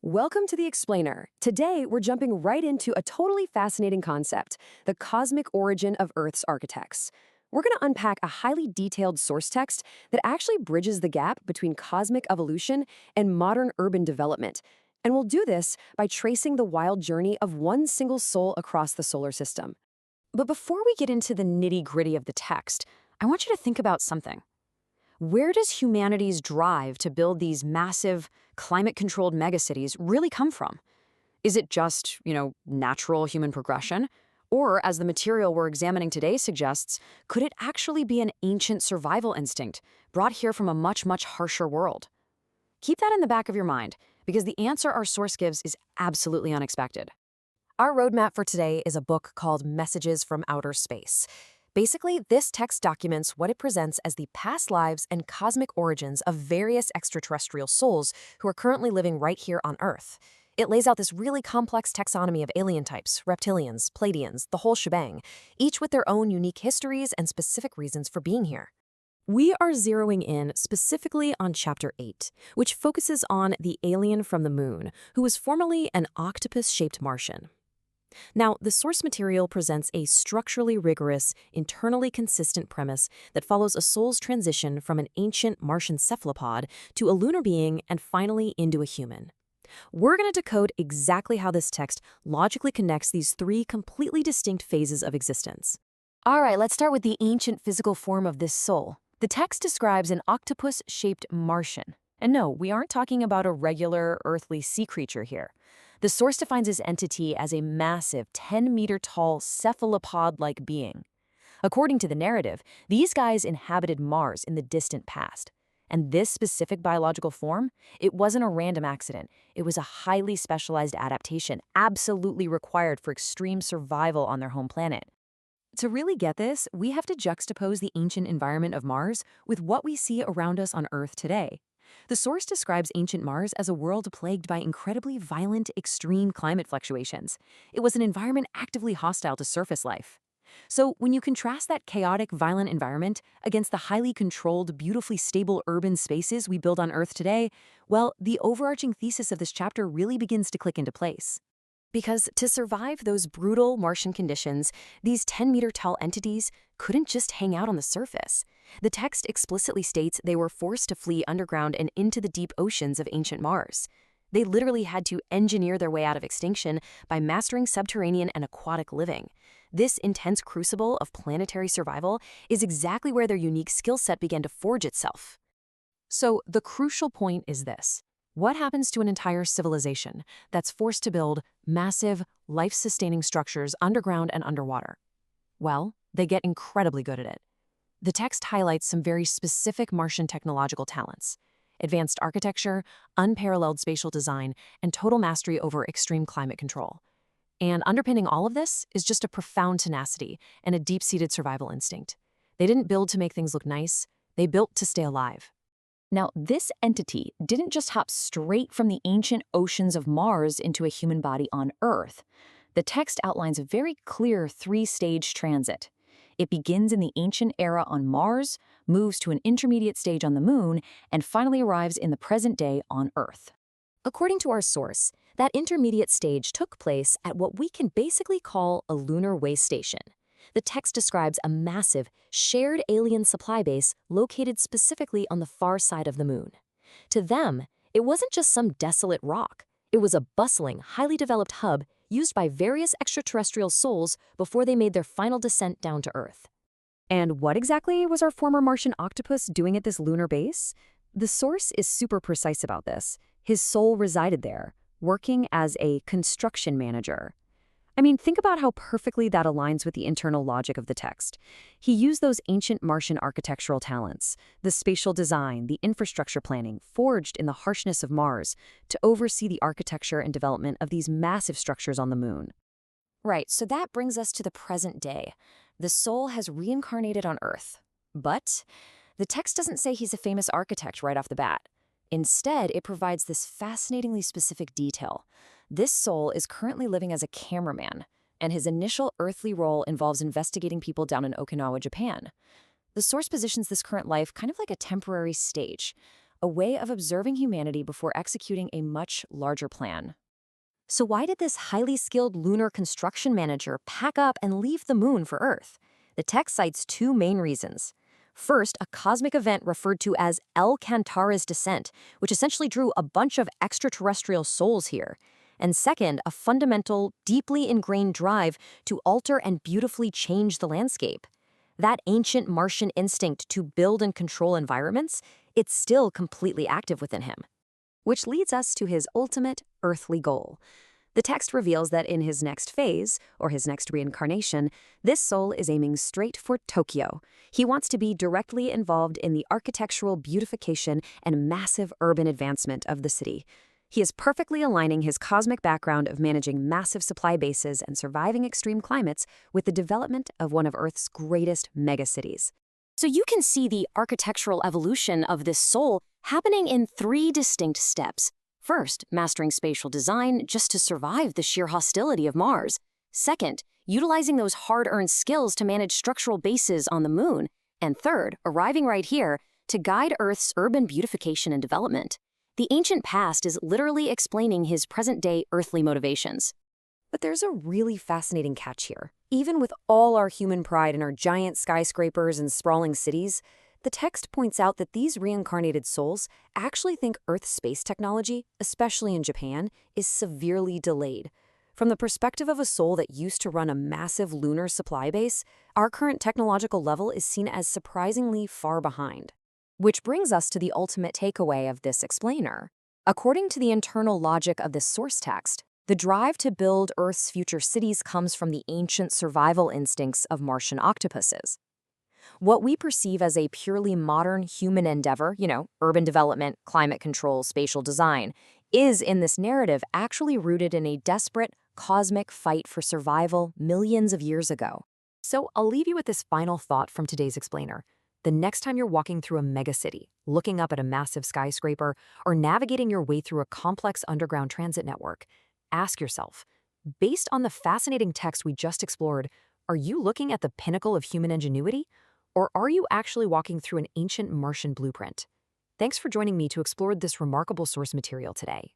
Welcome to the Explainer. Today, we're jumping right into a totally fascinating concept, the cosmic origin of Earth's architects. We're going to unpack a highly detailed source text that actually bridges the gap between cosmic evolution and modern urban development. And we'll do this by tracing the wild journey of one single soul across the solar system. But before we get into the nitty-gritty of the text, I want you to think about something. Where does humanity's drive to build these massive, climate-controlled megacities really come from? Is it just, natural human progression? Or, as the material we're examining today suggests, could it actually be an ancient survival instinct brought here from a much, much harsher world? Keep that in the back of your mind, because the answer our source gives is absolutely unexpected. Our roadmap for today is a book called Messages from Outer Space. Basically, this text documents what it presents as the past lives and cosmic origins of various extraterrestrial souls who are currently living right here on Earth. It lays out this really complex taxonomy of alien types, reptilians, Pleiadians, the whole shebang, each with their own unique histories and specific reasons for being here. We are zeroing in specifically on Chapter 8, which focuses on the alien from the moon, who was formerly an octopus-shaped Martian. Now, the source material presents a structurally rigorous, internally consistent premise that follows a soul's transition from an ancient Martian cephalopod to a lunar being and finally into a human. We're going to decode exactly how this text logically connects these three completely distinct phases of existence. All right, let's start with the ancient physical form of this soul. The text describes an octopus-shaped Martian. And no, we aren't talking about a regular earthly sea creature here. The source defines this entity as a massive 10-meter-tall cephalopod-like being. According to the narrative, these guys inhabited Mars in the distant past. And this specific biological form, it wasn't a random accident. It was a highly specialized adaptation, absolutely required for extreme survival on their home planet. To really get this, we have to juxtapose the ancient environment of Mars with what we see around us on Earth today. The source describes ancient Mars as a world plagued by incredibly violent, extreme climate fluctuations. It was an environment actively hostile to surface life. So when you contrast that chaotic, violent environment against the highly controlled, beautifully stable urban spaces we build on Earth today, well, the overarching thesis of this chapter really begins to click into place. Because to survive those brutal Martian conditions, these 10-meter-tall entities couldn't just hang out on the surface. The text explicitly states they were forced to flee underground and into the deep oceans of ancient Mars. They literally had to engineer their way out of extinction by mastering subterranean and aquatic living. This intense crucible of planetary survival is exactly where their unique skill set began to forge itself. So the crucial point is this. What happens to an entire civilization that's forced to build massive, life-sustaining structures underground and underwater? Well, they get incredibly good at it. The text highlights some very specific Martian technological talents: advanced architecture, unparalleled spatial design, and total mastery over extreme climate control. And underpinning all of this is just a profound tenacity and a deep-seated survival instinct. They didn't build to make things look nice, they built to stay alive. Now, this entity didn't just hop straight from the ancient oceans of Mars into a human body on Earth. The text outlines a very clear three-stage transit. It begins in the ancient era on Mars, moves to an intermediate stage on the Moon, and finally arrives in the present day on Earth. According to our source, that intermediate stage took place at what we can basically call a lunar way station. The text describes a massive, shared alien supply base located specifically on the far side of the Moon. To them, it wasn't just some desolate rock. It was a bustling, highly developed hub used by various extraterrestrial souls before they made their final descent down to Earth. And what exactly was our former Martian octopus doing at this lunar base? The source is super precise about this. His soul resided there, working as a construction manager. I mean, think about how perfectly that aligns with the internal logic of the text. He used those ancient Martian architectural talents, the spatial design, the infrastructure planning, forged in the harshness of Mars, to oversee the architecture and development of these massive structures on the Moon. Right, so that brings us to the present day. The soul has reincarnated on Earth. But the text doesn't say he's a famous architect right off the bat. Instead, it provides this fascinatingly specific detail. This soul is currently living as a cameraman, and his initial earthly role involves investigating people down in Okinawa, Japan. The source positions this current life kind of like a temporary stage, a way of observing humanity before executing a much larger plan. So why did this highly skilled lunar construction manager pack up and leave the moon for Earth? The text cites two main reasons. First, a cosmic event referred to as El Cantara's descent, which essentially drew a bunch of extraterrestrial souls here. And second, a fundamental, deeply ingrained drive to alter and beautifully change the landscape. That ancient Martian instinct to build and control environments, it's still completely active within him. Which leads us to his ultimate earthly goal. The text reveals that in his next phase, or his next reincarnation, this soul is aiming straight for Tokyo. He wants to be directly involved in the architectural beautification and massive urban advancement of the city. He is perfectly aligning his cosmic background of managing massive supply bases and surviving extreme climates with the development of one of Earth's greatest megacities. So you can see the architectural evolution of this soul happening in three distinct steps. First, mastering spatial design just to survive the sheer hostility of Mars. Second, utilizing those hard-earned skills to manage structural bases on the moon. And third, arriving right here to guide Earth's urban beautification and development. The ancient past is literally explaining his present-day earthly motivations. But there's a really fascinating catch here. Even with all our human pride in our giant skyscrapers and sprawling cities, the text points out that these reincarnated souls actually think Earth's space technology, especially in Japan, is severely delayed. From the perspective of a soul that used to run a massive lunar supply base, our current technological level is seen as surprisingly far behind. Which brings us to the ultimate takeaway of this explainer. According to the internal logic of this source text, the drive to build Earth's future cities comes from the ancient survival instincts of Martian octopuses. What we perceive as a purely modern human endeavor, urban development, climate control, spatial design, is in this narrative actually rooted in a desperate, cosmic fight for survival millions of years ago. So I'll leave you with this final thought from today's explainer. The next time you're walking through a megacity, looking up at a massive skyscraper, or navigating your way through a complex underground transit network, ask yourself, based on the fascinating text we just explored, are you looking at the pinnacle of human ingenuity? Or are you actually walking through an ancient Martian blueprint? Thanks for joining me to explore this remarkable source material today.